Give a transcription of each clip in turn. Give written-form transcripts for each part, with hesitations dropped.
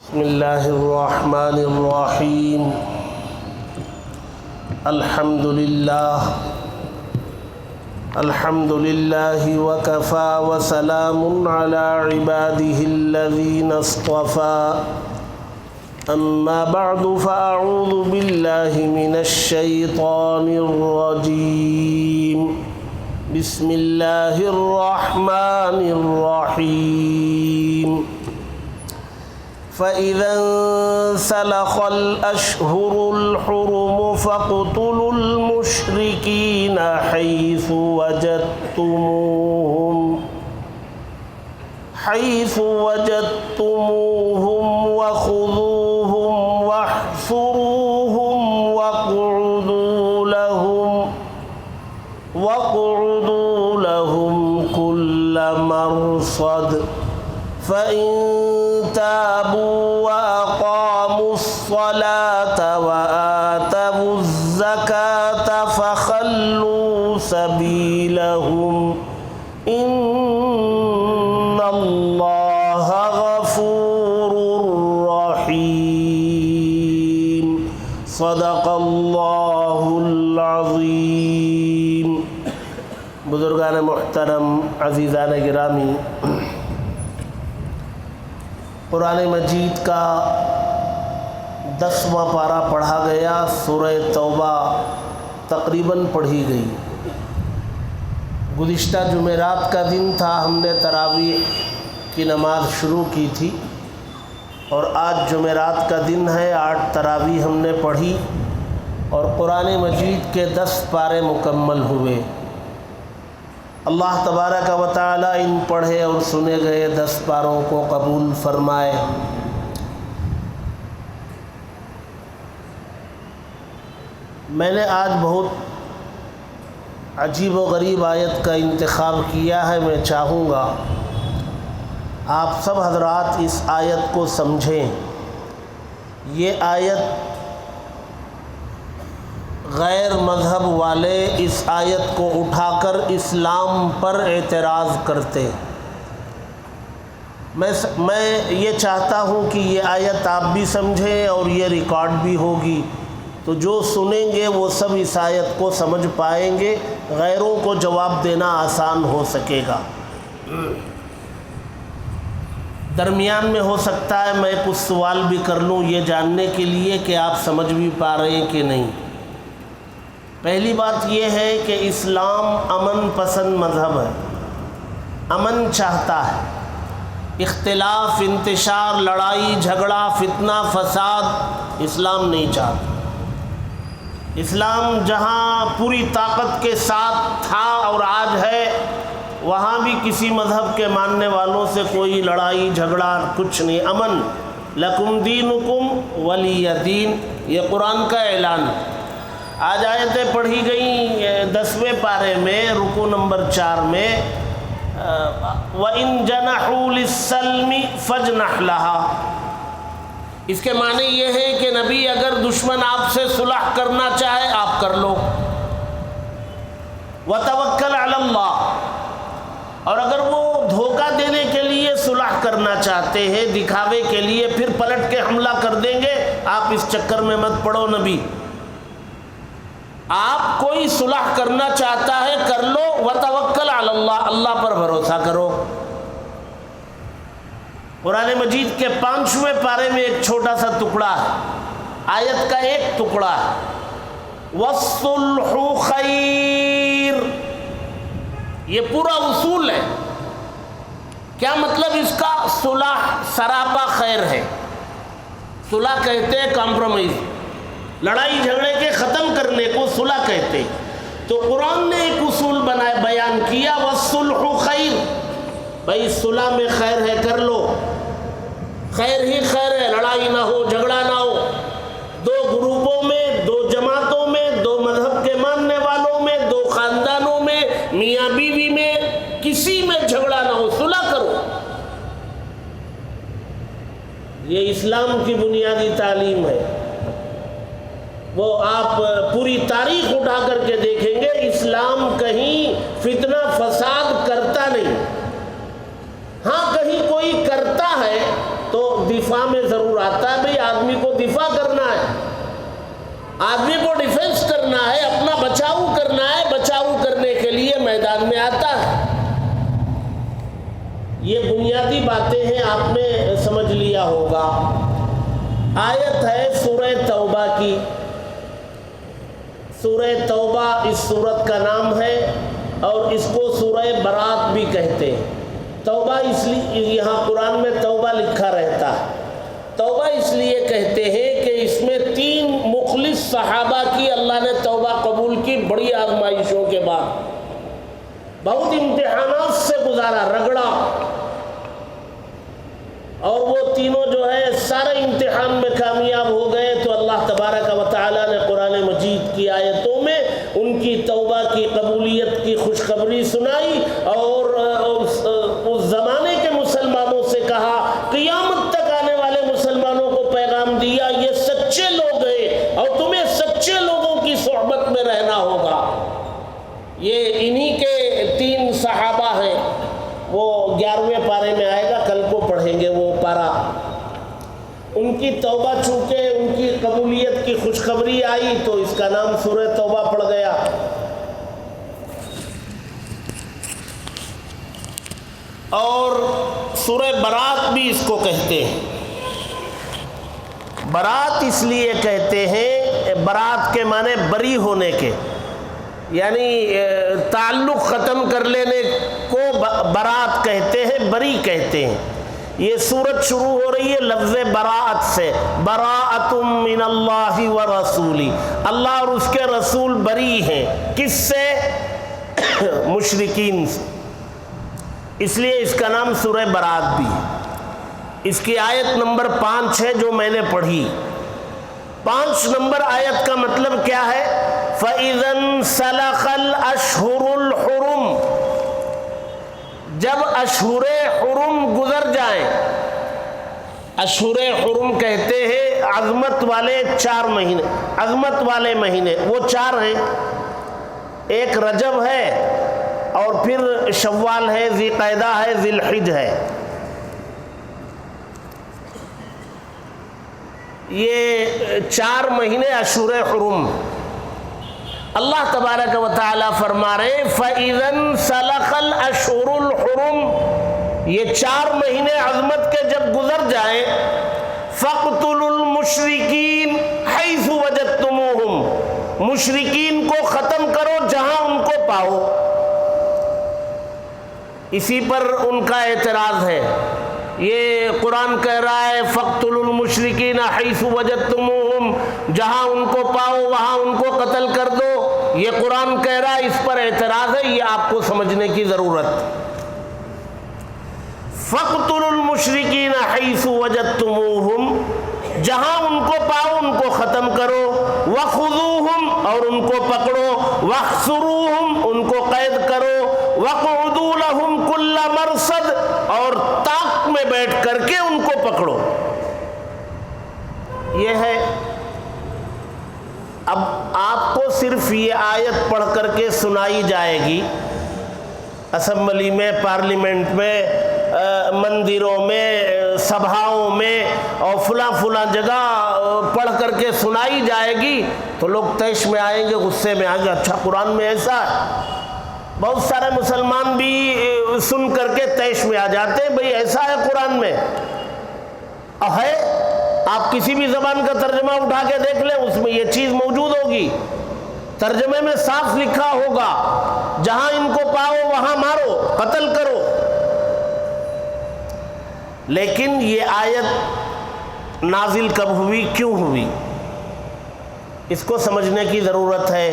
بسم اللہ الرحمن الرحیم الحمد للہ وکفى وسلام علی عباده الذین اصطفى اما بعد فاعوذ باللہ من الشیطان الرجیم بسم اللہ الرحمن الرحیم فَإِذَا انْسَلَخَ الْأَشْهُرُ الْحُرُمُ فَاقْتُلُوا الْمُشْرِكِينَ حَيْثُ وَجَدتُّمُوهُمْ وَخُذُوهُمْ وَاحْصُرُوهُمْ وَاقْعُدُوا لَهُمْ كُلَّ مَرْصَدٍ فَإِن تابوا وأقاموا الصلاة وآتوا الزكاة فخلوا سبيلهم إن الله غفور رحيم صدق الله العظيم. بزرگان محترم، عزیزان گرامی، قرآن مجید کا 10واں پارہ پڑھا گیا. سورہ توبہ تقریباً پڑھی گئی. گزشتہ جمعرات کا دن تھا، ہم نے تراویح کی نماز شروع کی تھی، اور آج جمعرات کا دن ہے. 8 تراویح ہم نے پڑھی اور قرآن مجید کے 10 پارے مکمل ہوئے. اللہ تبارک و تعالی ان پڑھے اور سنے گئے 10 پاروں کو قبول فرمائے. میں نے آج بہت عجیب و غریب آیت کا انتخاب کیا ہے. میں چاہوں گا آپ سب حضرات اس آیت کو سمجھیں. یہ آیت غیر مذہب والے اس آیت کو اٹھا کر اسلام پر اعتراض کرتے. میں یہ چاہتا ہوں کہ یہ آیت آپ بھی سمجھیں اور یہ ریکارڈ بھی ہوگی، تو جو سنیں گے وہ سب اس آیت کو سمجھ پائیں گے. غیروں کو جواب دینا آسان ہو سکے گا. درمیان میں ہو سکتا ہے میں کچھ سوال بھی کر لوں یہ جاننے کے لیے کہ آپ سمجھ بھی پا رہے ہیں کہ نہیں. پہلی بات یہ ہے کہ اسلام امن پسند مذہب ہے. امن چاہتا ہے. اختلاف، انتشار، لڑائی جھگڑا، فتنہ، فساد اسلام نہیں چاہتا. اسلام جہاں پوری طاقت کے ساتھ تھا اور آج ہے، وہاں بھی کسی مذہب کے ماننے والوں سے کوئی لڑائی جھگڑا کچھ نہیں. امن. لکم دینکم ولی دین، یہ قرآن کا اعلان. آج آیتیں پڑھی گئیں 10ویں پارے میں، رکوع نمبر 4 میں، وَإِن جَنَحُوا لِلسَّلْمِ فَاجْنَحْ لَهَا. اس کے معنی یہ ہے کہ نبی اگر دشمن آپ سے صلح کرنا چاہے آپ کر لو. وَتَوَكَّلْ عَلَى اللَّهِ. اور اگر وہ دھوکہ دینے کے لیے صلح کرنا چاہتے ہیں، دکھاوے کے لیے، پھر پلٹ کے حملہ کر دیں گے، آپ اس چکر میں مت پڑو. نبی آپ کوئی صلح کرنا چاہتا ہے کر لو. وتوکل علی اللہ، اللہ پر بھروسہ کرو. قرآن مجید کے 5ویں پارے میں ایک چھوٹا سا ٹکڑا ہے، آیت کا ایک ٹکڑا ہے، والصلح خیر. یہ پورا اصول ہے. کیا مطلب اس کا؟ صلح سراپا خیر ہے. صلح کہتے ہیں کمپرومائز، لڑائی جھگڑے کے ختم کرنے کو صلح کہتے. تو قرآن نے ایک اصول بیان کیا، والصلح خیر. بھائی صلح میں خیر ہے، کر لو. خیر ہی خیر ہے، لڑائی نہ ہو، جھگڑا نہ ہو. 2 گروپوں میں، 2 جماعتوں میں، 2 مذہب کے ماننے والوں میں، 2 خاندانوں میں، میاں بیوی میں، کسی میں جھگڑا نہ ہو، صلح کرو. یہ اسلام کی بنیادی تعلیم ہے. وہ آپ پوری تاریخ اٹھا کر کے دیکھیں گے، اسلام کہیں فتنہ فساد کرتا نہیں. ہاں کہیں کوئی کرتا ہے تو دفاع دفاع میں ضرور آتا ہے. بھئی آدمی کو دفاع کرنا ہے, آدمی کو ڈیفنس کرنا ہے, اپنا بچاؤ کرنا ہے, بچاؤ کرنے کے لیے میدان میں آتا ہے. یہ بنیادی باتیں ہیں, آپ نے سمجھ لیا ہوگا. آیت ہے سورہ توبہ کی. سورہ توبہ اس سورت کا نام ہے اور اس کو سورہ برات بھی کہتے ہیں. توبہ اس لیے یہاں قرآن میں توبہ لکھا رہتا ہے. توبہ اس لیے کہتے ہیں کہ اس میں 3 مخلص صحابہ کی اللہ نے توبہ قبول کی بڑی آزمائشوں کے بعد. بہت امتحانات سے گزارا, رگڑا, اور وہ تینوں جو ہے سارے امتحان میں کامیاب ہو گئے. تو اللہ تبارک و تعالیٰ نے قرآن مجید کی آیتوں میں ان کی توبہ کی قبولیت کی خوشخبری سنائی اور اس زمانے کے مسلمانوں سے کہا, قیامت تک آنے والے مسلمانوں کو پیغام دیا, یہ سچے لوگ ہیں اور تمہیں سچے لوگوں کی صحبت میں رہنا ہوگا. یہ انہی کے 3 صحابہ ہیں. وہ 11ویں پارے میں آئے گا, کل کو پڑھیں گے وہ پارہ. ان کی توبہ چونکہ ان کی قبولیت کی خوشخبری آئی تو اس کا نام سورہ توبہ پڑ گیا. اور سورہ برات بھی اس کو کہتے ہیں. برات اس لیے کہتے ہیں, برات کے معنی بری ہونے کے, یعنی تعلق ختم کر لینے کو برات کہتے ہیں, بری کہتے ہیں. یہ سورت شروع ہو رہی ہے لفظ براءت سے. براءۃ من اللہ ورسولہ, اللہ اور اس کے رسول بری ہیں. کس سے؟ مشرکین سے. اس لیے اس کا نام سورہ برات بھی ہے. اس کی آیت نمبر 5 ہے جو میں نے پڑھی. 5 نمبر آیت کا مطلب کیا ہے؟ فَإِذَا انْسَلَخَ الْأَشْهُرُ الْحُرُمُ, جب اشہر حرم گزر جائیں. اشہر حرم کہتے ہیں عظمت والے 4 مہینے, عظمت والے مہینے. وہ 4 ہیں, ایک رجب ہے اور پھر شوال ہے, ذی قعدہ ہے, ذی الحج ہے. یہ 4 مہینے اشہر حرم. اللہ تبارک و تعالیٰ فرما رہے فَإِذَا انْسَلَخَ الْأَشْهُرُ الْحُرُمُ, یہ 4 مہینے عظمت کے جب گزر جائیں, فَاقْتُلُوا الْمُشْرِكِينَ حَيْثُ وَجَدْتُمُوهُمْ, مشرکین کو ختم کرو جہاں ان کو پاؤ. اسی پر ان کا اعتراض ہے. یہ قرآن کہہ رہا ہے فَاقْتُلُوا الْمُشْرِكِينَ حَيْثُ وَجَدْتُمُوهُمْ, جہاں ان کو پاؤ وہاں ان کو قتل کر دو. یہ قرآن کہہ رہا ہے, اس پر اعتراض ہے. یہ آپ کو سمجھنے کی ضرورت. فَاقْتُلُوا الْمُشْرِكِينَ حَيْثُ وَجَدْتُمُوهُمْ, جہاں ان کو پاؤ ان کو ختم کرو. وَخُذُوهُمْ, اور ان کو پکڑو. وَاحْصُرُوهُمْ, ان کو قید کرو. وَاقْعُدُوا لَهُمْ كُلَّ مَرْصَدٍ, اور طاق میں بیٹھ کر کے ان کو پکڑو. یہ ہے. اب آپ کو صرف یہ آیت پڑھ کر کے سنائی جائے گی اسمبلی میں, پارلیمنٹ میں, مندروں میں, سبھاؤں میں, اور فلاں جگہ پڑھ کر کے سنائی جائے گی تو لوگ طیش میں آئیں گے, غصے میں آئیں گے. اچھا قرآن میں ایسا ہے. بہت سارے مسلمان بھی سن کر کے طیش میں آ جاتے ہیں, بھئی ایسا ہے قرآن میں. ہے, آپ کسی بھی زبان کا ترجمہ اٹھا کے دیکھ لیں, اس میں یہ چیز موجود ہوگی. ترجمے میں صاف لکھا ہوگا جہاں ان کو پاؤ وہاں مارو, قتل کرو. لیکن یہ آیت نازل کب ہوئی, کیوں ہوئی, اس کو سمجھنے کی ضرورت ہے.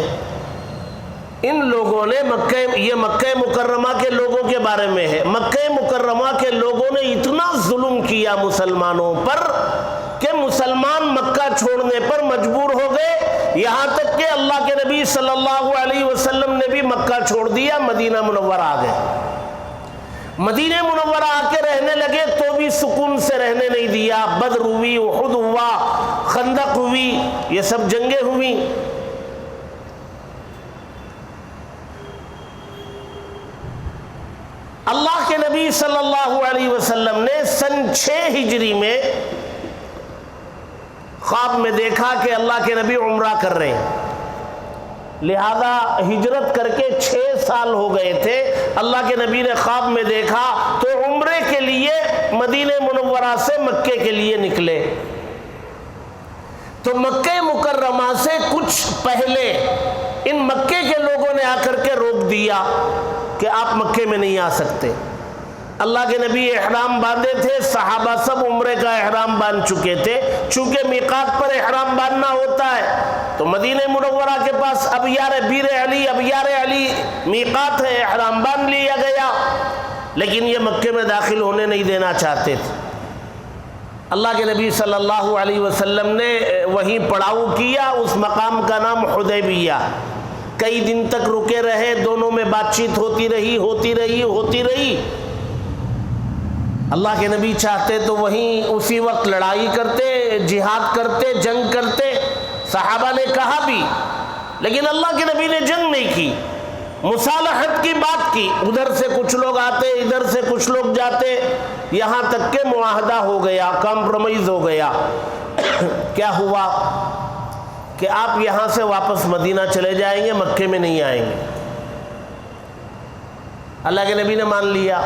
ان لوگوں نے یہ مکہ مکرمہ کے لوگوں کے بارے میں ہے. مکہ مکرمہ کے لوگوں نے اتنا ظلم کیا مسلمانوں پر کہ مسلمان مکہ چھوڑنے پر مجبور ہو گئے. یہاں تک کہ اللہ کے نبی صلی اللہ علیہ وسلم نے بھی مکہ چھوڑ دیا, مدینہ منورہ آ گئے. مدینہ منورہ آ کے رہنے لگے تو بھی سکون سے رہنے نہیں دیا. بدر ہوئی, احد ہوا, خندق ہوئی, یہ سب جنگیں ہوئی. اللہ کے نبی صلی اللہ علیہ وسلم نے سن 6 ہجری میں خواب میں دیکھا کہ اللہ کے نبی عمرہ کر رہے ہیں، لہذا ہجرت کر کے 6 سال ہو گئے تھے، اللہ کے نبی نے خواب میں دیکھا تو عمرے کے لیے مدینہ منورہ سے مکے کے لیے نکلے۔ تو مکہ مکرمہ سے کچھ پہلے ان مکے کے لوگوں نے آ کر کے روک دیا کہ آپ مکے میں نہیں آ سکتے۔ اللہ کے نبی احرام باندھے تھے، صحابہ سب عمرے کا احرام باندھ چکے تھے، چونکہ میقات پر احرام باندھنا ہوتا ہے تو مدینہ منورہ کے پاس اب یار علی میقات ہے، احرام باندھ لیا گیا، لیکن یہ مکے میں داخل ہونے نہیں دینا چاہتے تھے۔ اللہ کے نبی صلی اللہ علیہ وسلم نے وہیں پڑاؤ کیا، اس مقام کا نام حدیبیہ، کئی دن تک رکے رہے، دونوں میں بات چیت ہوتی رہی۔ اللہ کے نبی چاہتے تو وہیں اسی وقت لڑائی کرتے، جہاد کرتے، جنگ کرتے، صحابہ نے کہا بھی، لیکن اللہ کے نبی نے جنگ نہیں کی، مصالحت کی بات کی، ادھر سے کچھ لوگ آتے، ادھر سے کچھ لوگ جاتے، یہاں تک کہ معاہدہ ہو گیا، کمپرومائز ہو گیا۔ کیا ہوا کہ آپ یہاں سے واپس مدینہ چلے جائیں گے، مکے میں نہیں آئیں گے۔ اللہ کے نبی نے مان لیا،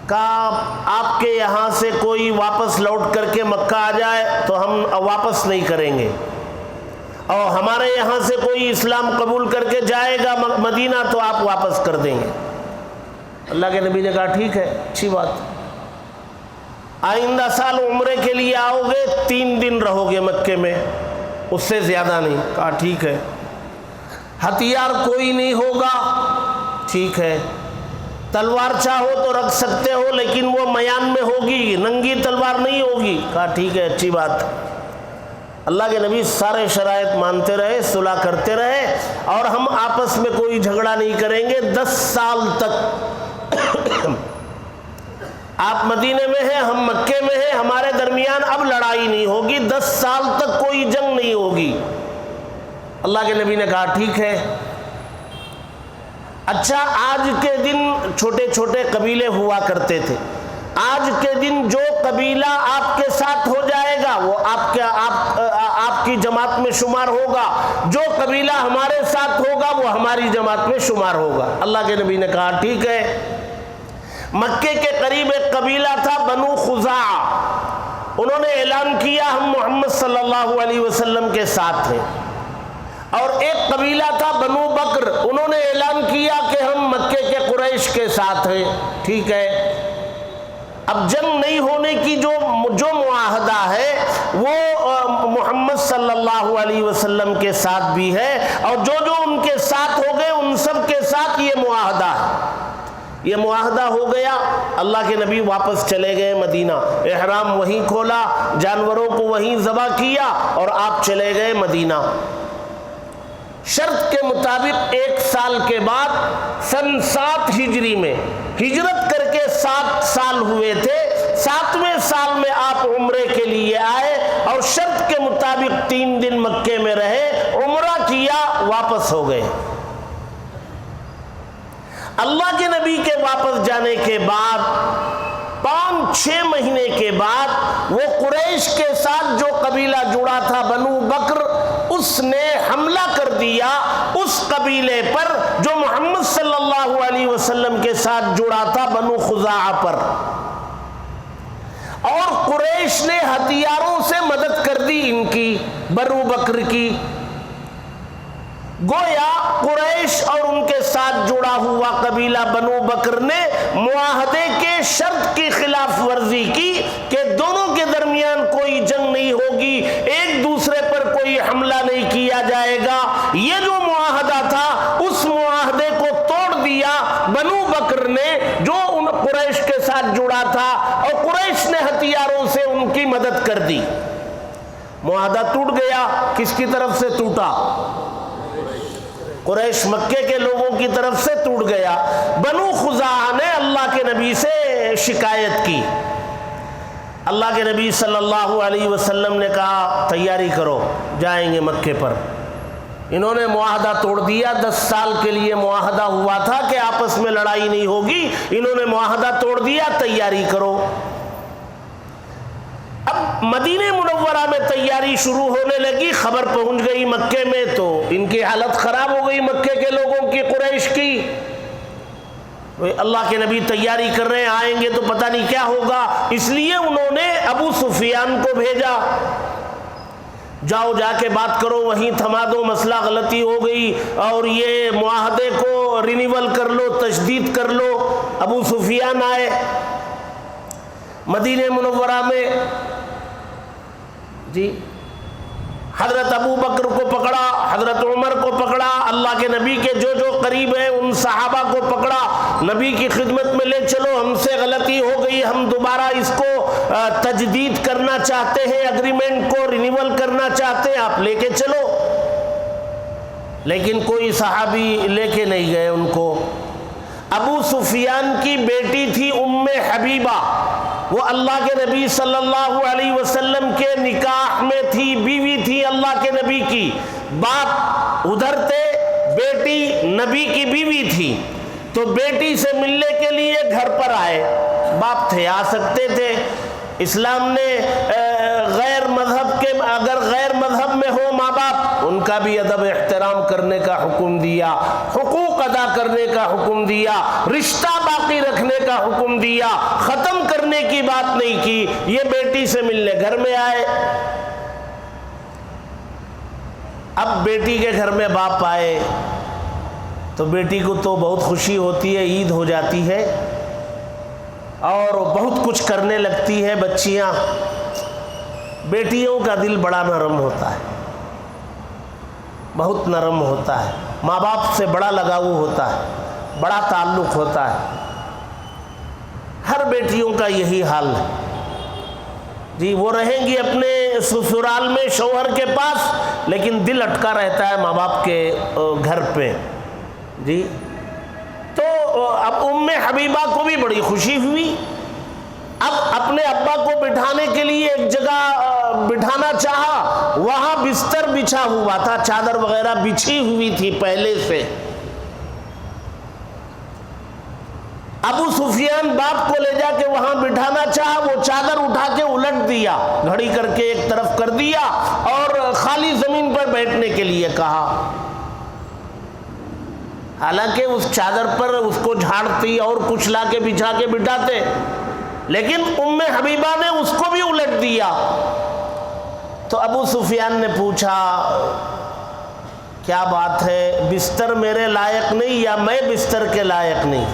کہا آپ کے یہاں سے کوئی واپس لوٹ کر کے مکہ آ جائے تو ہم واپس نہیں کریں گے، اور ہمارے یہاں سے کوئی اسلام قبول کر کے جائے گا مدینہ تو آپ واپس کر دیں گے۔ اللہ کے نبی نے کہا ٹھیک ہے، اچھی بات، آئندہ سال عمرے کے لیے آؤ گے، 3 دن رہو گے مکے میں، اس سے زیادہ نہیں۔ کہا ٹھیک ہے، ہتھیار کوئی نہیں ہوگا، ٹھیک ہے، تلوار چاہو تو رکھ سکتے ہو لیکن وہ میان میں ہوگی، ننگی تلوار نہیں ہوگی۔ کہا ٹھیک ہے، اچھی بات۔ اللہ کے نبی سارے شرائط مانتے رہے، صلح کرتے رہے، اور ہم آپس میں کوئی جھگڑا نہیں کریں گے 10 سال تک۔ آپ مدینے میں ہیں، ہم مکے میں ہیں، ہمارے درمیان اب لڑائی نہیں ہوگی، 10 سال تک کوئی جنگ نہیں ہوگی۔ اللہ کے نبی نے کہا ٹھیک ہے۔ اچھا، آج کے دن چھوٹے چھوٹے قبیلے ہوا کرتے تھے، آج کے دن جو قبیلہ آپ کے ساتھ ہو جائے گا وہ آپ کی جماعت میں شمار ہوگا، جو قبیلہ ہمارے ساتھ ہوگا وہ ہماری جماعت میں شمار ہوگا۔ اللہ کے نبی نے کہا ٹھیک ہے۔ مکے کے قریب ایک قبیلہ تھا بنو خزاعہ، انہوں نے اعلان کیا ہم محمد صلی اللہ علیہ وسلم کے ساتھ ہیں، اور ایک قبیلہ تھا بنو بکر، انہوں نے اعلان کیا کہ ہم مکے کے قریش کے ساتھ ہیں، ٹھیک ہے۔ اب جنگ نہیں ہونے کی جو معاہدہ ہے وہ محمد صلی اللہ علیہ وسلم کے ساتھ بھی ہے، اور جو ان کے ساتھ ہو گئے ان سب کے ساتھ یہ معاہدہ ہے۔ یہ معاہدہ ہو گیا، اللہ کے نبی واپس چلے گئے مدینہ، احرام وہیں کھولا، جانوروں کو وہیں ذبح کیا، اور آپ چلے گئے مدینہ۔ شرط کے مطابق 1 سال کے بعد سن 7 ہجری میں ہجرت کر کے 7 سال ہوئے تھے، 7ویں سال میں آپ عمرے کے لیے آئے، اور شرط کے مطابق 3 دن مکے میں رہے، عمرہ کیا، واپس ہو گئے۔ اللہ کے نبی کے واپس جانے کے بعد 5-6 مہینے کے بعد وہ قریش کے ساتھ جو قبیلہ جڑا تھا بنو بکر، اس نے حملہ کر دیا اس قبیلے پر جو محمد صلی اللہ علیہ وسلم کے ساتھ جڑا تھا بنو خزاعہ پر، اور قریش نے ہتھیاروں سے مدد کر دی ان کی، بنو بکر کی۔ گویا قریش اور ان کے ساتھ جڑا ہوا قبیلہ بنو بکر نے معاہدے کے شرط کی خلاف ورزی کی کہ دونوں کے درمیان کوئی جنگ نہیں ہوگی، ایک دوسرے پر کوئی حملہ نہیں کیا جائے گا۔ یہ جو معاہدہ تھا اس معاہدے کو توڑ دیا بنو بکر نے جو ان قریش کے ساتھ جڑا تھا، اور قریش نے ہتھیاروں سے ان کی مدد کر دی۔ معاہدہ ٹوٹ گیا، کس کی طرف سے ٹوٹا؟ قریش مکے کے لوگوں کی طرف سے ٹوٹ گیا۔ بنو خزاعہ نے اللہ کے نبی سے شکایت کی، اللہ کے نبی صلی اللہ علیہ وسلم نے کہا تیاری کرو، جائیں گے مکے پر۔ انہوں نے معاہدہ توڑ دیا، 10 سال کے لیے معاہدہ ہوا تھا کہ آپس میں لڑائی نہیں ہوگی، انہوں نے معاہدہ توڑ دیا، تیاری کرو۔ اب مدینہ منورہ میں تیاری شروع ہونے لگی، خبر پہنچ گئی مکے میں، تو ان کی حالت خراب ہو گئی مکے کے لوگوں کی، قریش کی۔ اللہ کے نبی تیاری کر رہے ہیں، آئیں گے تو پتہ نہیں کیا ہوگا، اس لیے انہوں نے ابو سفیان کو بھیجا، جاؤ جا کے بات کرو، وہیں تھما دو، مسئلہ غلطی ہو گئی اور یہ معاہدے کو رینیول کر لو، تجدید کر لو۔ ابو سفیان آئے مدینہ منورہ میں، جی حضرت ابو بکر کو پکڑا، حضرت عمر کو پکڑا، اللہ کے نبی کے جو جو قریب ہیں ان صحابہ کو پکڑا، نبی کی خدمت میں لے چلو، ہم سے غلطی ہو گئی، ہم دوبارہ اس کو تجدید کرنا چاہتے ہیں، اگریمنٹ کو رینیول کرنا چاہتے ہیں، آپ لے کے چلو۔ لیکن کوئی صحابی لے کے نہیں گئے ان کو۔ ابو سفیان کی بیٹی تھی ام حبیبہ، وہ اللہ کے نبی صلی اللہ علیہ وسلم کے نکاح میں تھی، بیوی تھی اللہ کے نبی کی، باپ ادھر تھے، بیٹی نبی کی بیوی تھی، تو بیٹی سے ملنے کے لیے گھر پر آئے، باپ تھے آ سکتے تھے۔ اسلام نے غیر مذہب کے، اگر غیر مذہب میں ہو ماں باپ، ان کا بھی ادب احترام کرنے کا حکم دیا، حقوق ادا کرنے کا حکم دیا، رشتہ باقی رکھنے کا حکم دیا، ختم کرنے کی بات نہیں کی۔ یہ بیٹی سے ملنے گھر میں آئے، اب بیٹی کے گھر میں باپ آئے تو بیٹی کو تو بہت خوشی ہوتی ہے، عید ہو جاتی ہے اور بہت کچھ کرنے لگتی ہے بچیاں۔ بیٹیوں کا دل بڑا نرم ہوتا ہے، بہت نرم ہوتا ہے، ماں باپ سے بڑا لگاؤ ہوتا ہے، بڑا تعلق ہوتا ہے، ہر بیٹیوں کا یہی حال ہے جی۔ وہ رہیں گی اپنے سسرال میں شوہر کے پاس، لیکن دل اٹکا رہتا ہے ماں باپ کے گھر پہ جی۔ تو اب ام حبیبہ کو بھی بڑی خوشی ہوئی، اب اپنے ابا کو بٹھانے کے لیے ایک جگہ بٹھانا چاہا، وہاں بستر بچھا ہوا تھا، چادر وغیرہ بچھی ہوئی تھی پہلے سے۔ ابو سفیان باپ کو لے جا کے وہاں بٹھانا چاہا، وہ چادر اٹھا کے الٹ دیا، گھڑی کر کے ایک طرف کر دیا اور خالی زمین پر بیٹھنے کے لیے کہا۔ حالانکہ اس چادر پر اس کو جھاڑتی اور کچھ لا کے بچھا کے بٹھاتے، لیکن ام حبیبہ نے اس کو بھی الٹ دیا۔ تو ابو سفیان نے پوچھا کیا بات ہے، بستر میرے لائق نہیں یا میں بستر کے لائق نہیں؟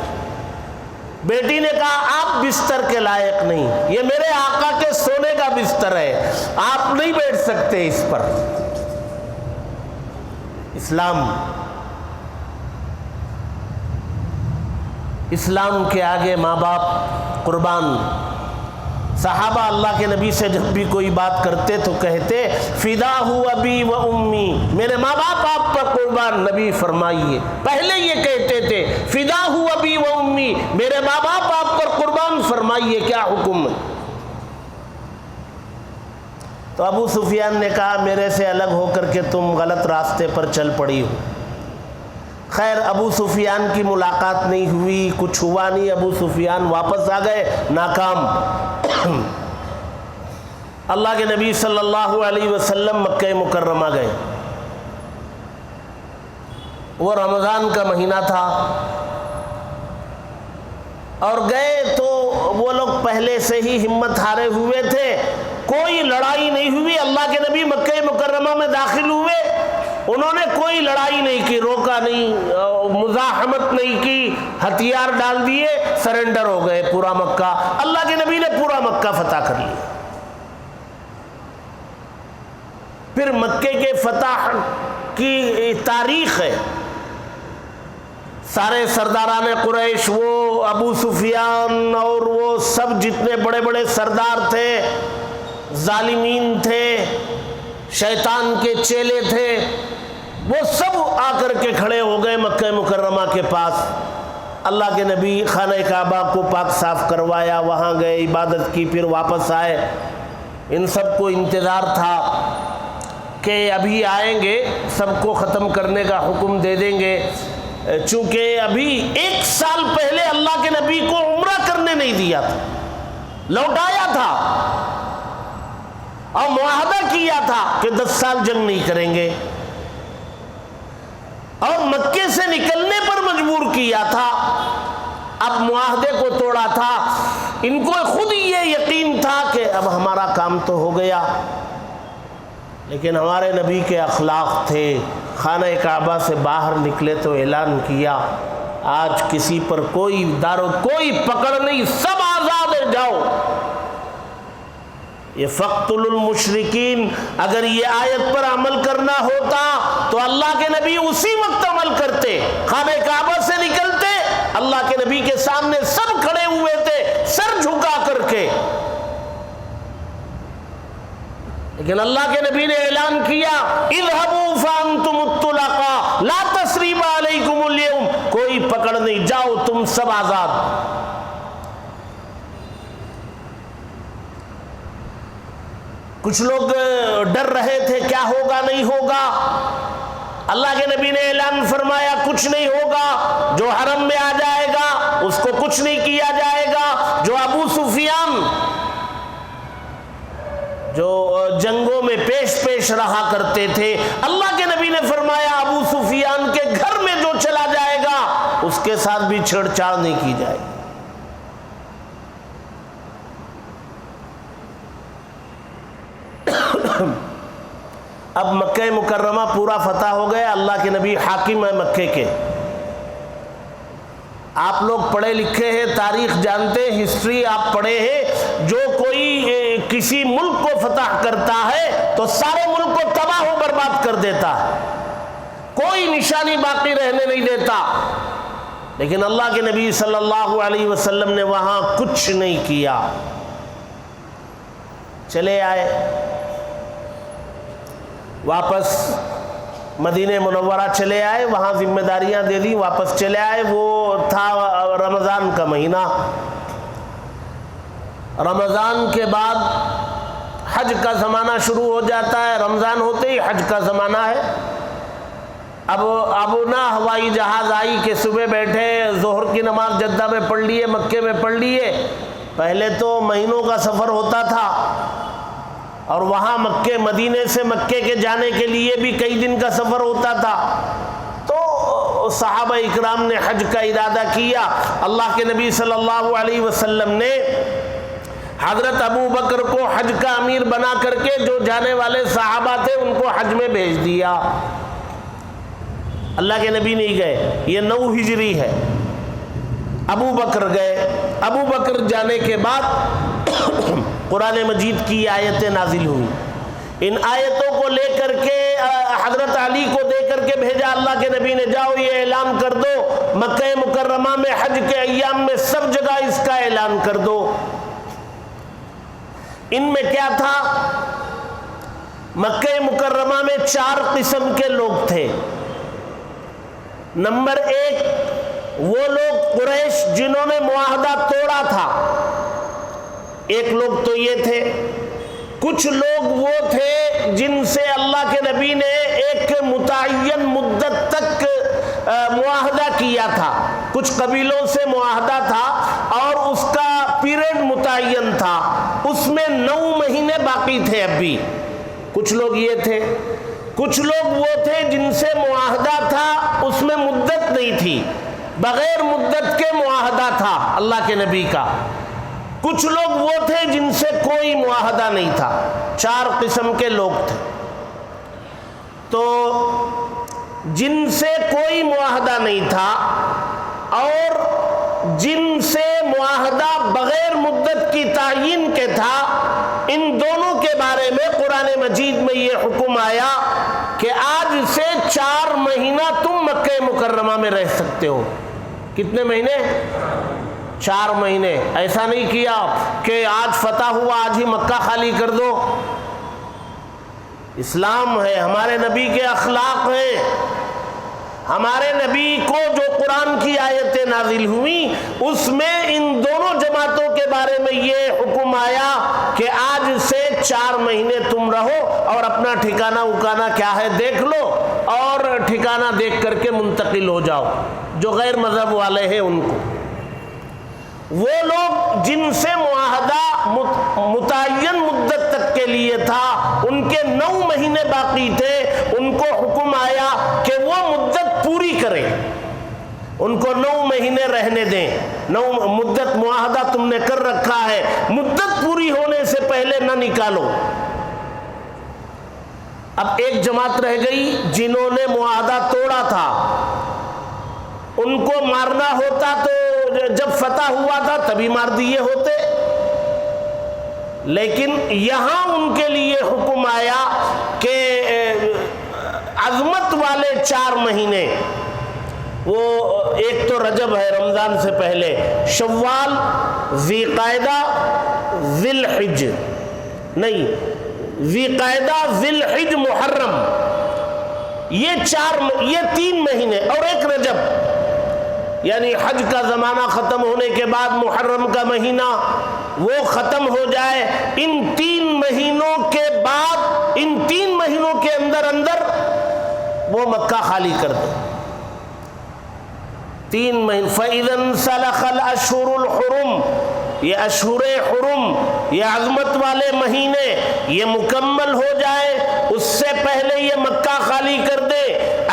بیٹی نے کہا آپ بستر کے لائق نہیں، یہ میرے آقا کے سونے کا بستر ہے، آپ نہیں بیٹھ سکتے اس پر۔ اسلام کے آگے ماں باپ قربان۔ صحابہ اللہ کے نبی سے جب بھی کوئی بات کرتے تو کہتے فداہ ابی و امی، میرے ماں باپ آپ پر قربان، نبی فرمائیے، پہلے یہ کہتے تھے فداہ ابی و امی، میرے ماں باپ آپ پر قربان، فرمائیے کیا حکم ہے؟ تو ابو سفیان نے کہا میرے سے الگ ہو کر کے تم غلط راستے پر چل پڑی ہو۔ خیر ابو سفیان کی ملاقات نہیں ہوئی، کچھ ہوا نہیں، ابو سفیان واپس آ گئے ناکام۔ اللہ کے نبی صلی اللہ علیہ وسلم مکہ مکرمہ گئے، وہ رمضان کا مہینہ تھا، اور گئے تو وہ لوگ پہلے سے ہی ہمت ہارے ہوئے تھے، کوئی لڑائی نہیں ہوئی۔ اللہ کے نبی مکہ مکرمہ میں داخل ہوئے، انہوں نے کوئی لڑائی نہیں کی، روکا نہیں، مزاحمت نہیں کی، ہتھیار ڈال دیے، سرنڈر ہو گئے پورا مکہ۔ اللہ کے نبی نے پورا مکہ فتح کر لیا۔ پھر مکے کے فتح کی تاریخ ہے، سارے سرداران قریش، وہ ابو سفیان اور وہ سب جتنے بڑے بڑے سردار تھے، ظالمین تھے، شیطان کے چیلے تھے، وہ سب آ کر کے کھڑے ہو گئے مکہ مکرمہ کے پاس۔ اللہ کے نبی خانہ کعبہ کو پاک صاف کروایا، وہاں گئے، عبادت کی، پھر واپس آئے۔ ان سب کو انتظار تھا کہ ابھی آئیں گے، سب کو ختم کرنے کا حکم دے دیں گے، چونکہ ابھی 1 سال پہلے اللہ کے نبی کو عمرہ کرنے نہیں دیا تھا، لوٹایا تھا۔ اور معاہدہ کیا تھا کہ 10 سال جنگ نہیں کریں گے، اور مکے سے نکلنے پر مجبور کیا تھا، اب معاہدے کو توڑا تھا، ان کو خود یہ یقین تھا کہ اب ہمارا کام تو ہو گیا، لیکن ہمارے نبی کے اخلاق تھے، خانہ کعبہ سے باہر نکلے تو اعلان کیا آج کسی پر کوئی کوئی پکڑ نہیں، سب آزاد ہے، جاؤ۔ یہ فَاقْتُلُوا الْمُشْرِكِينَ، اگر یہ آیت پر عمل کرنا ہوتا تو اللہ کے نبی اسی وقت عمل کرتے، خانہ کعبہ سے نکلتے، اللہ کے نبی کے سامنے سب کھڑے ہوئے تھے سر جھکا کر کے، لیکن اللہ کے نبی نے اعلان کیا اذهبوا فانتم الطلقاء لا تثریب علیکم اليوم، کوئی پکڑ نہیں، جاؤ تم سب آزاد۔ کچھ لوگ ڈر رہے تھے کیا ہوگا نہیں ہوگا، اللہ کے نبی نے اعلان فرمایا کچھ نہیں ہوگا، جو حرم میں آ جائے گا اس کو کچھ نہیں کیا جائے گا، جو ابو سفیان جو جنگوں میں پیش رہا کرتے تھے، اللہ کے نبی نے فرمایا ابو سفیان کے گھر میں جو چلا جائے گا اس کے ساتھ بھی چھیڑ چھاڑ نہیں کی جائے گی۔ اب مکہ مکرمہ پورا فتح ہو گیا، اللہ کے نبی حاکم ہے مکے کے۔ آپ لوگ پڑھے لکھے ہیں، تاریخ جانتے ہیں، ہسٹری آپ پڑھے ہیں، جو کوئی کسی ملک کو فتح کرتا ہے تو سارے ملک کو تباہ و برباد کر دیتا ہے، کوئی نشانی باقی رہنے نہیں دیتا، لیکن اللہ کے نبی صلی اللہ علیہ وسلم نے وہاں کچھ نہیں کیا، چلے آئے واپس مدینہ منورہ، چلے آئے، وہاں ذمہ داریاں دے دی، واپس چلے آئے۔ وہ تھا رمضان کا مہینہ، رمضان کے بعد حج کا زمانہ شروع ہو جاتا ہے، رمضان ہوتے ہی حج کا زمانہ ہے۔ اب نہ ہوائی جہاز آئی کہ صبح بیٹھے ظہر کی نماز جدہ میں پڑھ لیے، مکے میں پڑھ لیے، پہلے تو مہینوں کا سفر ہوتا تھا، اور وہاں مکے مدینے سے مکے کے جانے کے لیے بھی کئی دن کا سفر ہوتا تھا۔ تو صحابہ اکرام نے حج کا ارادہ کیا، اللہ کے نبی صلی اللہ علیہ وسلم نے حضرت ابو بکر کو حج کا امیر بنا کر کے جو جانے والے صحابہ تھے ان کو حج میں بھیج دیا، اللہ کے نبی نہیں گئے، یہ 9 ہجری ہے، ابو بکر گئے۔ ابو بکر جانے کے بعد قرآن مجید کی آیتیں نازل ہوئی، ان آیتوں کو لے کر کے حضرت علی کو دے کر کے بھیجا اللہ کے نبی نے، جاؤ یہ اعلان کر دو مکہ مکرمہ میں حج کے ایام میں سب جگہ اس کا اعلان کر دو۔ ان میں کیا تھا، مکہ مکرمہ میں 4 قسم کے لوگ تھے۔ نمبر 1 وہ لوگ قریش جنہوں نے معاہدہ توڑا تھا، ایک لوگ تو یہ تھے۔ کچھ لوگ وہ تھے جن سے اللہ کے نبی نے ایک متعین مدت تک معاہدہ کیا تھا، کچھ قبیلوں سے معاہدہ تھا اور اس کا پیریڈ متعین تھا، اس میں 9 مہینے باقی تھے اب بھی۔ کچھ لوگ یہ تھے، کچھ لوگ وہ تھے جن سے معاہدہ تھا اس میں مدت نہیں تھی، بغیر مدت کے معاہدہ تھا اللہ کے نبی کا۔ کچھ لوگ وہ تھے جن سے کوئی معاہدہ نہیں تھا، 4 قسم کے لوگ تھے۔ تو جن سے کوئی معاہدہ نہیں تھا اور جن سے معاہدہ بغیر مدت کی تعین کے تھا، ان دونوں کے بارے میں قرآن مجید میں یہ حکم آیا کہ آج سے 4 مہینہ تم مکہ مکرمہ میں رہ سکتے ہو۔ کتنے مہینے؟ 4 مہینے۔ ایسا نہیں کیا کہ آج فتح ہوا آج ہی مکہ خالی کر دو۔ اسلام ہے، ہمارے نبی کے اخلاق ہیں، ہمارے نبی کو جو قرآن کی آیتیں نازل ہوئیں اس میں ان دونوں جماعتوں کے بارے میں یہ حکم آیا کہ آج سے 4 مہینے تم رہو اور اپنا ٹھکانہ اکانا کیا ہے دیکھ لو اور ٹھکانہ دیکھ کر کے منتقل ہو جاؤ۔ جو غیر مذہب والے ہیں ان کو، وہ لوگ جن سے معاہدہ متعین مدت تک کے لیے تھا، ان کے 9 مہینے باقی تھے، ان کو حکم آیا کہ وہ مدت پوری کریں، ان کو 9 مہینے رہنے دیں، 9 مدت معاہدہ تم نے کر رکھا ہے، مدت پوری ہونے سے پہلے نہ نکالو۔ اب ایک جماعت رہ گئی جنہوں نے معاہدہ توڑا تھا، ان کو مارنا ہوتا تو جب فتح ہوا تھا تبھی مار دیے ہوتے، لیکن یہاں ان کے لیے حکم آیا کہ عظمت والے 4 مہینے، وہ ایک تو رجب ہے رمضان سے پہلے، شوال، ذی قعدہ، ذی الحج، نہیں ذی قعدہ، ذی الحج، محرم، یہ 3 مہینے اور ایک رجب، یعنی حج کا زمانہ ختم ہونے کے بعد محرم کا مہینہ وہ ختم ہو جائے، ان 3 مہینوں کے بعد، ان 3 مہینوں کے اندر وہ مکہ خالی کر دے۔ 3 مہینے، فَإِذَا انْسَلَخَ الْأَشْهُرُ الْحُرُمُ، یہ اشہر حرم، یہ عظمت والے مہینے یہ مکمل ہو جائے، اس سے پہلے یہ مکہ خالی کر دے۔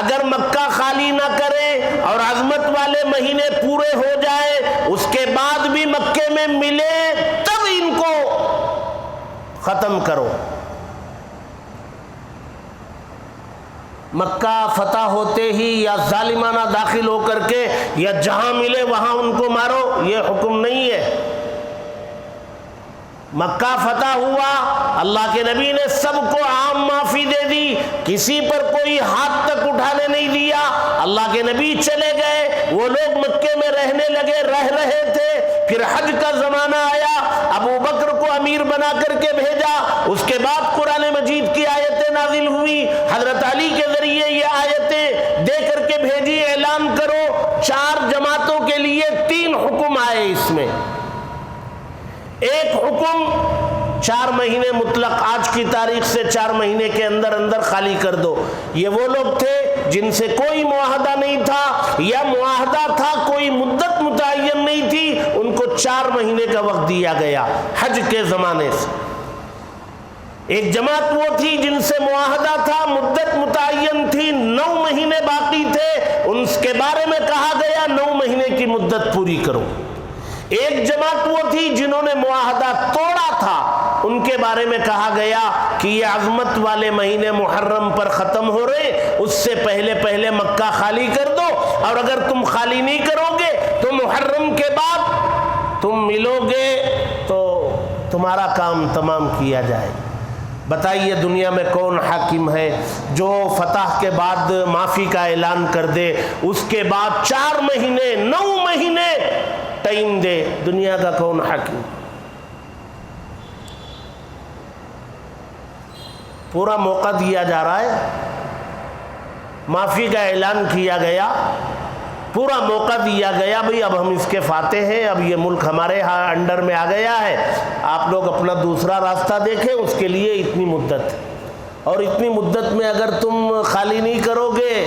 اگر مکہ خالی نہ کرے اور عظمت والے مہینے پورے ہو جائے، اس کے بعد بھی مکے میں ملے تب ان کو ختم کرو۔ مکہ فتح ہوتے ہی یا ظالمانہ داخل ہو کر کے یا جہاں ملے وہاں ان کو مارو، یہ حکم نہیں ہے۔ مکہ فتح ہوا، اللہ کے نبی نے سب کو عام معافی دے دی، کسی پر کوئی ہاتھ تک اٹھانے نہیں دیا، اللہ کے نبی چلے گئے، وہ لوگ مکے میں رہنے لگے، رہ رہے تھے۔ پھر حج کا زمانہ آیا، ابو بکر کو امیر بنا کر کے بھیجا، اس کے بعد قرآن مجید کی آیتیں نازل ہوئی، حضرت علی کے ذریعے یہ آیتیں دے کر کے بھیجی، اعلان کرو 4 جماعتوں کے لیے 3 حکم آئے اس میں۔ ایک حکم 4 مہینے مطلق، آج کی تاریخ سے 4 مہینے کے اندر خالی کر دو۔ یہ وہ لوگ تھے جن سے کوئی معاہدہ نہیں تھا یا معاہدہ تھا کوئی مدت متعین نہیں تھی، ان کو 4 مہینے کا وقت دیا گیا حج کے زمانے سے۔ ایک جماعت وہ تھی جن سے معاہدہ تھا، مدت متعین تھی، 9 مہینے باقی تھے، ان کے بارے میں کہا گیا 9 مہینے کی مدت پوری کرو۔ ایک جماعت وہ تھی جنہوں نے معاہدہ توڑا تھا، ان کے بارے میں کہا گیا کہ یہ عظمت والے مہینے محرم پر ختم ہو رہے، اس سے پہلے مکہ خالی کر دو، اور اگر تم خالی نہیں کرو گے تو محرم کے بعد تم ملو گے تو تمہارا کام تمام کیا جائے۔ بتائیے دنیا میں کون حاکم ہے جو فتح کے بعد معافی کا اعلان کر دے، اس کے بعد 4 مہینے 9 مہینے ٹائم دے؟ دنیا کا کون حاکم؟ پورا موقع دیا جا رہا ہے، معافی کا اعلان کیا گیا، پورا موقع دیا گیا، بھئی اب ہم اس کے فاتح ہیں، اب یہ ملک ہمارے ہاں انڈر میں آ گیا ہے، آپ لوگ اپنا دوسرا راستہ دیکھیں، اس کے لیے اتنی مدت، اور اتنی مدت میں اگر تم خالی نہیں کرو گے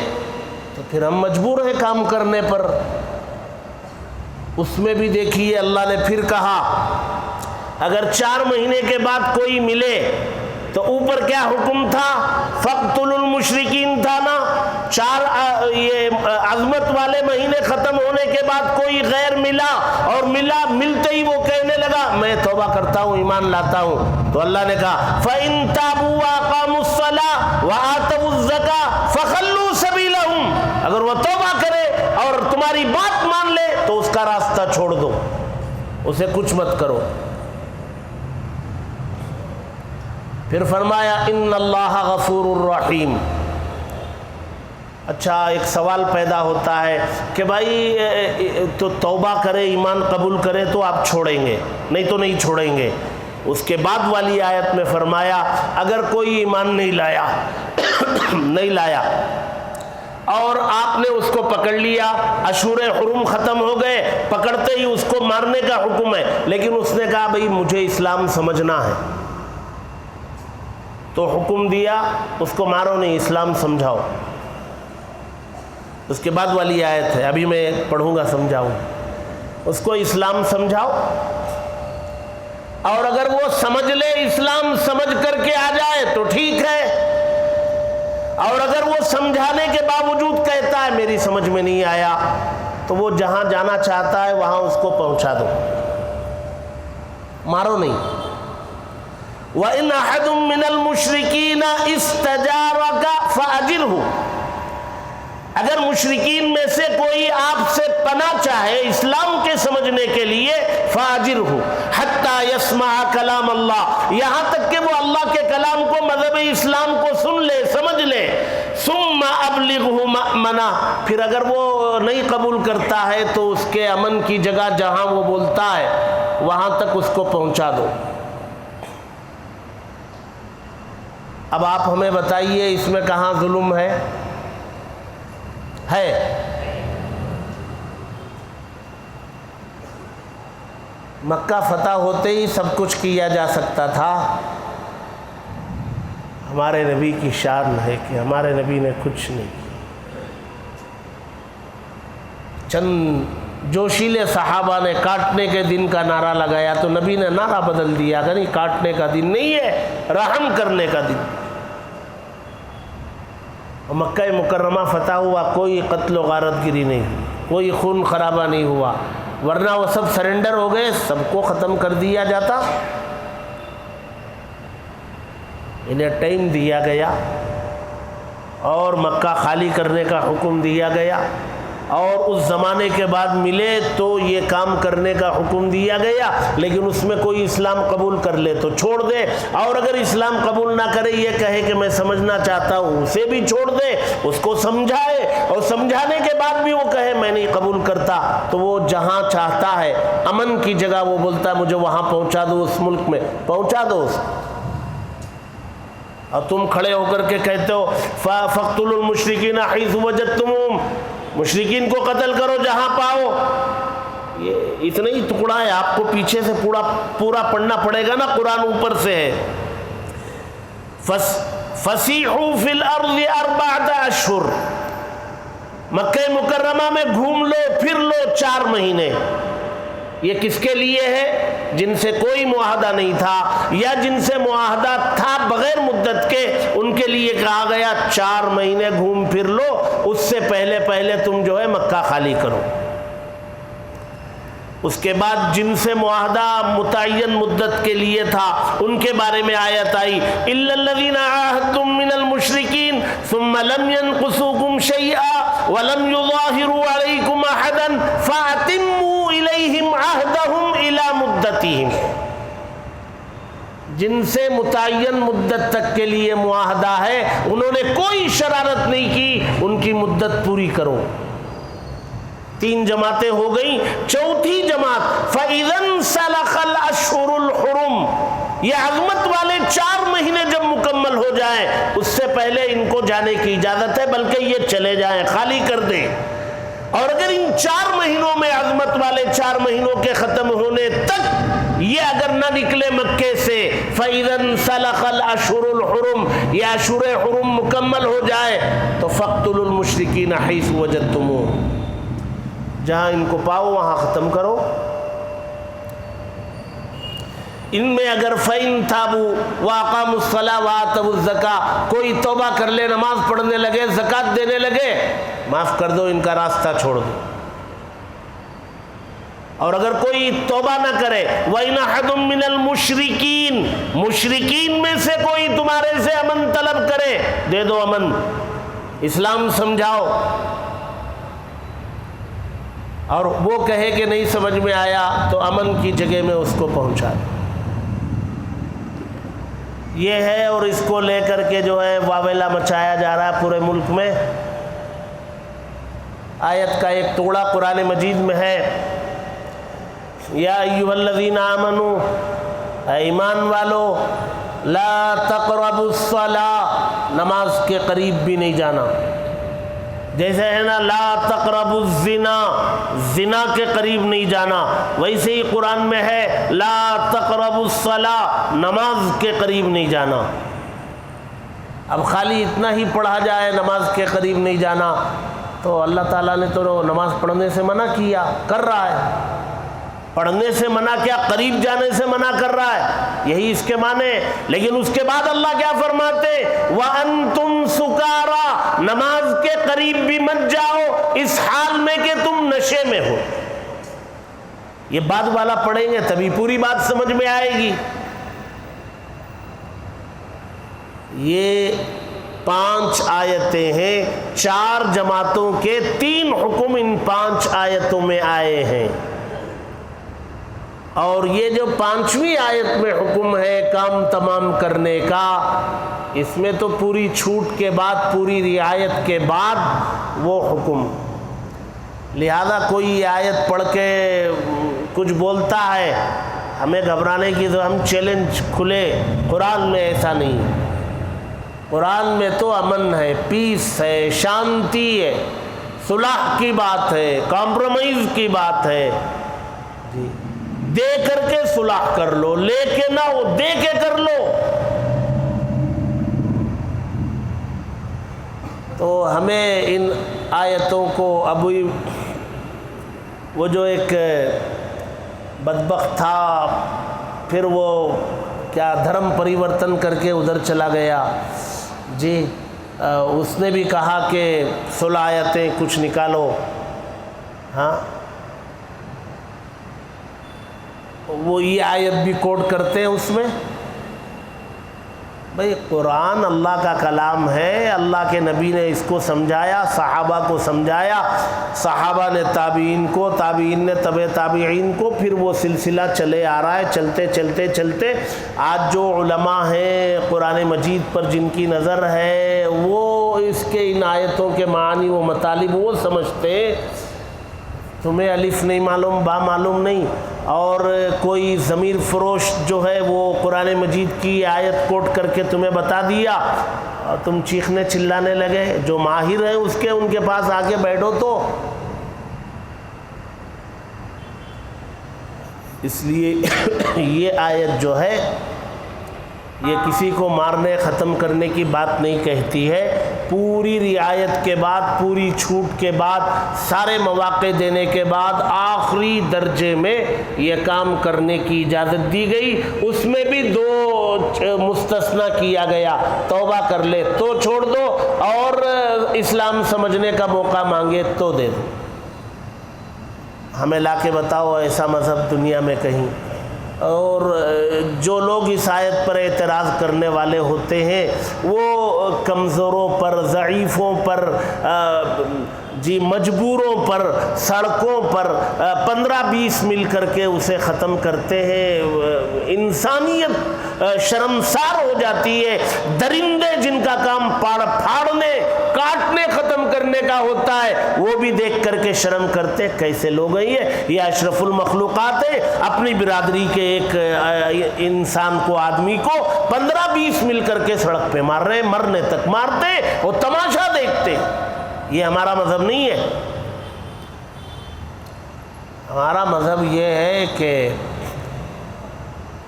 تو پھر ہم مجبور ہیں کام کرنے پر۔ اس میں بھی دیکھیے اللہ نے پھر کہا اگر 4 مہینے کے بعد کوئی ملے تو اوپر کیا حکم تھا؟ فَاقْتُلُوا الْمُشْرِكِينَ تھا نا، 4 یہ عظمت والے مہینے ختم ہونے کے بعد کوئی غیر ملا، اور ملتے ہی وہ کہنے لگا میں توبہ کرتا ہوں، ایمان لاتا ہوں، تو اللہ نے کہا فَإِن تَابُوا وَأَقَامُوا الصَّلَاةَ وَآتَوُا الزَّكَاةَ فَخَلُّوا سَبِيلَهُمْ، اگر وہ توبہ کرے اور تمہاری بات مان لے تو اس کا راستہ چھوڑ دو، اسے کچھ مت کرو۔ پھر فرمایا ان اللہ غفور الرحیم۔ اچھا ایک سوال پیدا ہوتا ہے کہ بھائی تو توبہ کرے، ایمان قبول کرے تو آپ چھوڑیں گے، نہیں تو نہیں چھوڑیں گے۔ اس کے بعد والی آیت میں فرمایا اگر کوئی ایمان نہیں لایا اور آپ نے اس کو پکڑ لیا، اشہر حرم ختم ہو گئے، پکڑتے ہی اس کو مارنے کا حکم ہے، لیکن اس نے کہا بھئی مجھے اسلام سمجھنا ہے، تو حکم دیا اس کو مارو نہیں، اسلام سمجھاؤ۔ اس کے بعد والی آیت ہے، ابھی میں پڑھوں گا سمجھاؤں، اس کو اسلام سمجھاؤ، اور اگر وہ سمجھ لے اسلام سمجھ کر کے آ جائے تو ٹھیک ہے، اور اگر وہ سمجھانے کے باوجود کہتا ہے میری سمجھ میں نہیں آیا، تو وہ جہاں جانا چاہتا ہے وہاں اس کو پہنچا دو، مارو نہیں۔ وَإِنْ أَحَدٌ مِّنَ الْمُشْرِكِينَ اسْتَجَارَكَ فَأَجِرْهُ، اگر مشرکین میں سے کوئی آپ سے پناہ چاہے اسلام کے سمجھنے کے لیے، فَأَجِرْهُ حَتَّى يَسْمَعَ كَلَامَ اللَّهِ، یہاں تک کہ وہ اللہ کے کلام کو، مذہب اسلام کو سن لے، سمجھ لے۔ ثُمَّ أَبْلِغْهُ مَأْمَنَهُ، پھر اگر وہ نہیں قبول کرتا ہے تو اس کے امن کی جگہ جہاں وہ بولتا ہے وہاں تک اس کو پہنچا دو۔ اب آپ ہمیں بتائیے اس میں کہاں ظلم ہے؟ مکہ فتح ہوتے ہی سب کچھ کیا جا سکتا تھا۔ ہمارے نبی کی شان ہے کہ ہمارے نبی نے کچھ نہیں کیا۔ چند جوشیلے صحابہ نے کاٹنے کے دن کا نعرہ لگایا تو نبی نے نعرہ بدل دیا کہ نہیں، کاٹنے کا دن نہیں ہے، رحم کرنے کا دن۔ مکہ مکرمہ فتح ہوا، کوئی قتل و غارت گری نہیں، کوئی خون خرابہ نہیں ہوا، ورنہ وہ سب سرنڈر ہو گئے، سب کو ختم کر دیا جاتا۔ انہیں ٹائم دیا گیا اور مکہ خالی کرنے کا حکم دیا گیا، اور اس زمانے کے بعد ملے تو یہ کام کرنے کا حکم دیا گیا، لیکن اس میں کوئی اسلام قبول کر لے تو چھوڑ دے، اور اگر اسلام قبول نہ کرے، یہ کہے کہ میں سمجھنا چاہتا ہوں، اسے بھی چھوڑ دے، اس کو سمجھائے، اور سمجھانے کے بعد بھی وہ کہے میں نہیں قبول کرتا، تو وہ جہاں چاہتا ہے امن کی جگہ وہ بولتا ہے مجھے وہاں پہنچا دو، اس ملک میں پہنچا دو اس کو۔ اور تم کھڑے ہو کر کے کہتے ہو فَاقْتُلُوا الْمُشْرِكِينَ حَيْثُ وَجَدتُّمُوهُمْ، مشرکین کو قتل کرو جہاں پاؤ۔ یہ اتنا ہی ٹکڑا ہے، آپ کو پیچھے سے پورا پڑھنا پڑے گا نا، قرآن اوپر سے ہے۔ فَسِيحُوا فِي الْأَرْضِ 4 أَشْهُرٍ، مکہ مکرمہ میں گھوم لو پھر لو 4 مہینے۔ یہ کس کے لیے ہے؟ جن سے کوئی معاہدہ نہیں تھا، یا جن سے معاہدہ تھا بغیر مدت کے، ان کے لیے کہا گیا 4 مہینے گھوم پھر لو، اس سے پہلے تم جو ہے مکہ خالی کرو۔ اس کے بعد جن سے معاہدہ متعین مدت کے لیے تھا ان کے بارے میں آیت آئی الا الذين عاهدتم من المشركين ثم لم ينقصوكم شيئا ولم يظاهروا عليكم احدا فاتموا اليهم عهدهم الى مدتهم۔ جن سے متعین مدت تک کے لیے معاہدہ ہے انہوں نے کوئی شرارت نہیں کی، ان کی مدت پوری کرو۔ 3 جماعتیں ہو گئیں، چوتھی جماعت فَإِذَا انْسَلَخَ الْأَشْهُرُ الْحُرُمُ، یہ عظمت والے 4 مہینے جب مکمل ہو جائیں اس سے پہلے ان کو جانے کی اجازت ہے، بلکہ یہ چلے جائیں، خالی کر دیں۔ اور اگر ان 4 مہینوں میں عظمت والے 4 مہینوں کے ختم ہونے تک یہ اگر نہ نکلے مکے سے، فَإِذَا انْسَلَخَ الْأَشْهُرُ الْحُرُمُ، یہ اشہر حرم مکمل ہو جائے تو فَاقْتُلُوا الْمُشْرِكِينَ حَيْثُ وَجَدتُّمُوهُمْ، جہاں ان کو پاؤ وہاں ختم کرو۔ ان میں اگر فَإِن تَابُوا وَأَقَامُوا الصَّلَاةَ وَآتَوُا الزَّكَاةَ، کوئی توبہ کر لے، نماز پڑھنے لگے، زکوٰۃ دینے لگے، معاف کر دو، ان کا راستہ چھوڑ دو۔ اور اگر کوئی توبہ نہ کرے، وَإِنْ أَحَدٌ مِّنَ الْمُشْرِكِينَ، مشرکین میں سے کوئی تمہارے سے امن طلب کرے، دے دو امن، اسلام سمجھاؤ۔ اور وہ کہے کہ نہیں سمجھ میں آیا تو امن کی جگہ میں اس کو پہنچا دے۔ یہ ہے، اور اس کو لے کر کے جو ہے واویلا مچایا جا رہا ہے پورے ملک میں۔ آیت کا ایک ٹکڑا قرآن مجید میں ہے، یا ایھا الذین آمنوا، اے ایمان والو، لا تقربوا الصلاۃ، نماز کے قریب بھی نہیں جانا۔ جیسے ہے نا لا تقربوا الزنا، زنا کے قریب نہیں جانا، ویسے ہی قرآن میں ہے لا تقربوا الصلاۃ، نماز کے قریب نہیں جانا۔ اب خالی اتنا ہی پڑھا جائے نماز کے قریب نہیں جانا، تو اللہ تعالیٰ نے تو نماز پڑھنے سے منع کیا، کر رہا ہے۔ پڑھنے سے منع کیا؟ قریب جانے سے منع کر رہا ہے، یہی اس کے معنی ہے۔ لیکن اس کے بعد اللہ کیا فرماتے؟ وَأَنْتُمْ سُكَارَىٰ، نماز کے قریب بھی مت جاؤ اس حال میں کہ تم نشے میں ہو۔ یہ بعد والا پڑھیں گے تبھی پوری بات سمجھ میں آئے گی۔ یہ 5 آیتیں ہیں، 4 جماعتوں کے 3 حکم ان 5 آیتوں میں آئے ہیں، اور یہ جو 5ویں آیت میں حکم ہے کام تمام کرنے کا، اس میں تو پوری چھوٹ کے بعد، پوری رعایت کے بعد وہ حکم۔ لہذا کوئی یہ آیت پڑھ کے کچھ بولتا ہے ہمیں گھبرانے کی، تو ہم چیلنج کھلے، قرآن میں ایسا نہیں۔ قرآن میں تو امن ہے، پیس ہے، شانتی ہے، صلح کی بات ہے، کمپرومائز کی بات ہے۔ جی، دے کر کے صلح کر لو، لے کے نہ ہو، دے کے کر لو۔ تو ہمیں ان آیتوں کو، اب وہ جو ایک بدبخت تھا، پھر وہ کیا دھرم پریورتن کر کے ادھر چلا گیا، جی اس نے بھی کہا کہ 16 آیتیں کچھ نکالو، ہاں وہ یہ آیت بھی کوٹ کرتے ہیں اس میں۔ بھئی قرآن اللہ کا کلام ہے، اللہ کے نبی نے اس کو سمجھایا، صحابہ کو سمجھایا، صحابہ نے تابعین کو، تابعین نے تبع تابعین کو، پھر وہ سلسلہ چلے آ رہا ہے، چلتے چلتے چلتے آج جو علماء ہیں قرآن مجید پر جن کی نظر ہے، وہ اس کے ان آیتوں کے معانی و مطالب وہ سمجھتے ہیں۔ تمہیں الف نہیں معلوم، با معلوم نہیں، اور کوئی ضمیر فروش جو ہے وہ قرآن مجید کی آیت کوٹ کر کے تمہیں بتا دیا اور تم چیخنے چلانے لگے۔ جو ماہر ہیں اس کے، ان کے پاس آ کے بیٹھو۔ تو اس لیے یہ آیت جو ہے یہ کسی کو مارنے ختم کرنے کی بات نہیں کہتی ہے، پوری رعایت کے بعد، پوری چھوٹ کے بعد، سارے مواقع دینے کے بعد آخری درجے میں یہ کام کرنے کی اجازت دی گئی۔ اس میں بھی 2 مستثنا کیا گیا، توبہ کر لے تو چھوڑ دو، اور اسلام سمجھنے کا موقع مانگے تو دے دو۔ ہمیں لا کے بتاؤ ایسا مذہب دنیا میں کہیں۔ اور جو لوگ اس آیت پر اعتراض کرنے والے ہوتے ہیں وہ کمزوروں پر، ضعیفوں پر، جی مجبوروں پر، سڑکوں پر 15-20 مل کر کے اسے ختم کرتے ہیں۔ انسانیت شرمسار ہو جاتی ہے۔ درندے جن کا کام پھاڑنے، کاٹنے، ختم کرنے کا ہوتا ہے، وہ بھی دیکھ کر کے شرم کرتے، کیسے لوگ ہیں یہ اشرف المخلوقات ہے، اپنی برادری کے ایک انسان کو، آدمی کو 15-20 مل کر کے سڑک پہ مار رہے، مرنے تک مارتے اور تماشا دیکھتے۔ یہ ہمارا مذہب نہیں ہے۔ ہمارا مذہب یہ ہے کہ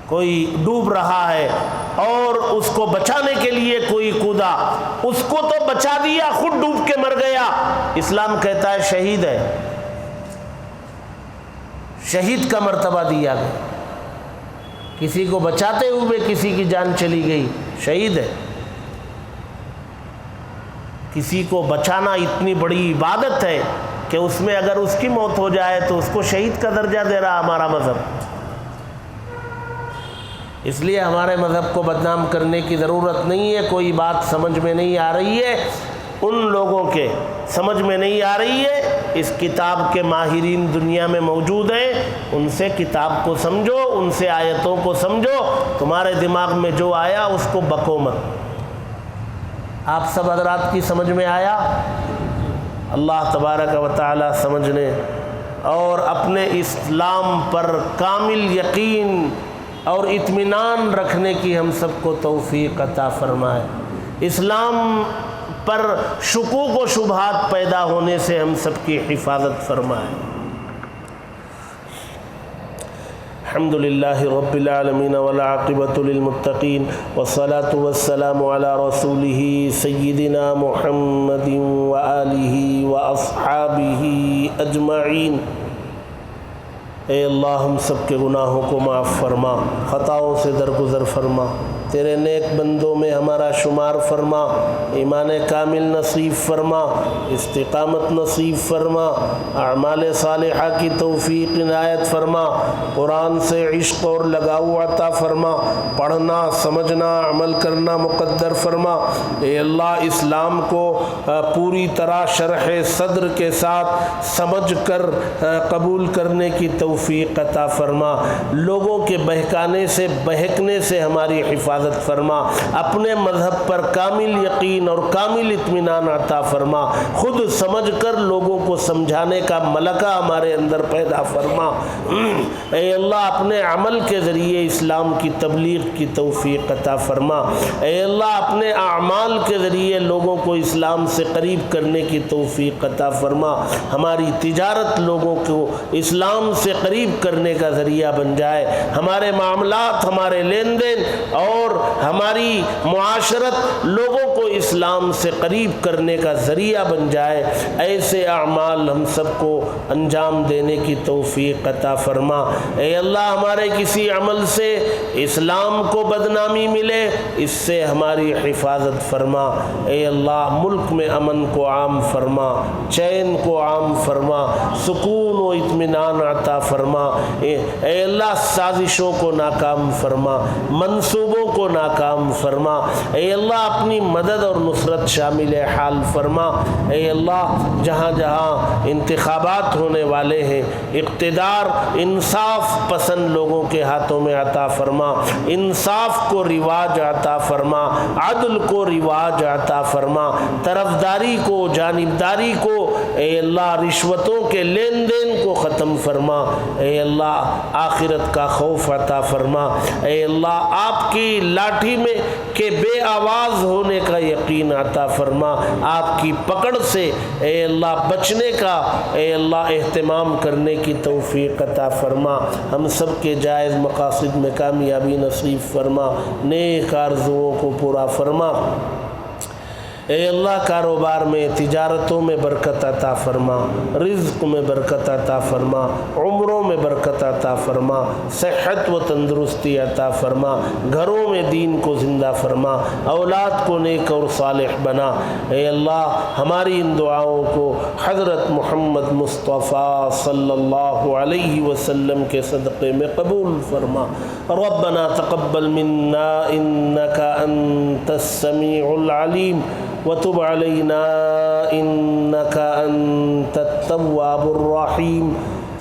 کوئی ڈوب رہا ہے اور اس کو بچانے کے لیے کوئی کودا، اس کو تو بچا دیا، خود ڈوب کے مر گیا، اسلام کہتا ہے شہید ہے، شہید کا مرتبہ دیا گیا۔ کسی کو بچاتے ہوئے کسی کی جان چلی گئی، شہید ہے۔ کسی کو بچانا اتنی بڑی عبادت ہے کہ اس میں اگر اس کی موت ہو جائے تو اس کو شہید کا درجہ دے رہا ہمارا مذہب۔ اس لیے ہمارے مذہب کو بدنام کرنے کی ضرورت نہیں ہے۔ کوئی بات سمجھ میں نہیں آ رہی ہے، ان لوگوں کے سمجھ میں نہیں آ رہی ہے، اس کتاب کے ماہرین دنیا میں موجود ہیں، ان سے کتاب کو سمجھو، ان سے آیتوں کو سمجھو، تمہارے دماغ میں جو آیا اس کو بکو مت۔ آپ سب حضرات کی سمجھ میں آیا؟ اللہ تبارک و تعالی سمجھنے اور اپنے اسلام پر کامل یقین اور اطمینان رکھنے کی ہم سب کو توفیق عطا فرمائے۔ اسلام پر شکوک و شبہات پیدا ہونے سے ہم سب کی حفاظت فرمائے۔ الحمدللہ رب العالمین والعاقبۃ للمتقین والصلاة والسلام علی رسولہ سیدنا محمد وآلہ واصحابہ اجمعین۔ اے اللہ ہم سب کے گناہوں کو معاف فرما، خطاؤں سے درگزر فرما، تیرے نیک بندوں میں ہمارا شمار فرما، ایمان کامل نصیب فرما، استقامت نصیب فرما، اعمال صالحہ کی توفیق عنایت فرما، قرآن سے عشق اور لگاؤ عطا فرما، پڑھنا سمجھنا عمل کرنا مقدر فرما۔ اے اللہ اسلام کو پوری طرح شرح صدر کے ساتھ سمجھ کر قبول کرنے کی توفیق عطا فرما، لوگوں کے بہکانے سے بہکنے سے ہماری حفاظت فرما، اپنے مذہب پر کامل یقین اور کامل اطمینان عطا فرما، خود سمجھ کر لوگوں کو سمجھانے کا ملکہ ہمارے اندر پیدا فرما۔ اے اللہ اپنے عمل کے ذریعے اسلام کی تبلیغ کی توفیق عطا فرما، اے اللہ اپنے اعمال کے ذریعے لوگوں کو اسلام سے قریب کرنے کی توفیق عطا فرما، ہماری تجارت لوگوں کو اسلام سے قریب کرنے کا ذریعہ بن جائے، ہمارے معاملات ہمارے لین دین اور ہماری معاشرت لوگوں کو اسلام سے قریب کرنے کا ذریعہ بن جائے۔ ایسے اعمال ہم سب کو انجام دینے کی توفیق عطا فرما۔ اے اللہ ہمارے کسی عمل سے اسلام کو بدنامی ملے اس سے ہماری حفاظت فرما۔ اے اللہ ملک میں امن کو عام فرما، چین کو عام فرما، سکون و اطمینان عطا فرما۔ اے اللہ سازشوں کو ناکام فرما، منصوبوں کو ناکام فرما۔ اے اللہ اپنی مدد اور نصرت شامل حال فرما۔ اے اللہ جہاں جہاں انتخابات ہونے والے ہیں اقتدار انصاف پسند لوگوں کے ہاتھوں میں عطا فرما، انصاف کو رواج عطا فرما، عدل کو رواج عطا فرما، طرفداری کو جانبداری کو اے اللہ رشوتوں کے لین دین کو ختم فرما۔ اے اللہ آخرت کا خوف عطا فرما۔ اے اللہ آپ کی لاٹھی میں کہ بے آواز ہونے کا یقین عطا فرما، آپ کی پکڑ سے اے اللہ بچنے کا اے اللہ اہتمام کرنے کی توفیق عطا فرما، ہم سب کے جائز مقاصد میں کامیابی نصیب فرما، نیک آرزوؤں کو پورا فرما۔ اے اللہ کاروبار میں تجارتوں میں برکت عطا فرما، رزق میں برکت عطا فرما، عمروں میں برکت عطا فرما، صحت و تندرستی عطا فرما، گھروں میں دین کو زندہ فرما، اولاد کو نیک اور صالح بنا۔ اے اللہ ہماری ان دعاؤں کو حضرت محمد مصطفیٰ صلی اللہ علیہ وسلم کے صدقے میں قبول فرما۔ ربنا تقبل منا انک انت السمیع العلیم وتب علينا إنك أنت التواب الرحيم۔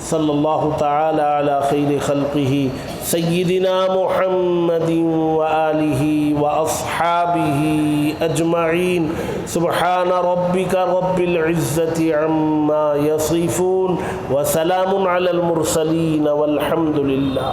صلی اللہ تعالی علی خیر خلقہ سیدنا محمد وآلہ وأصحابہ اجمعین۔ سبحان ربک رب العزة عما یصفون وسلام علی المرسلین والحمد للہ۔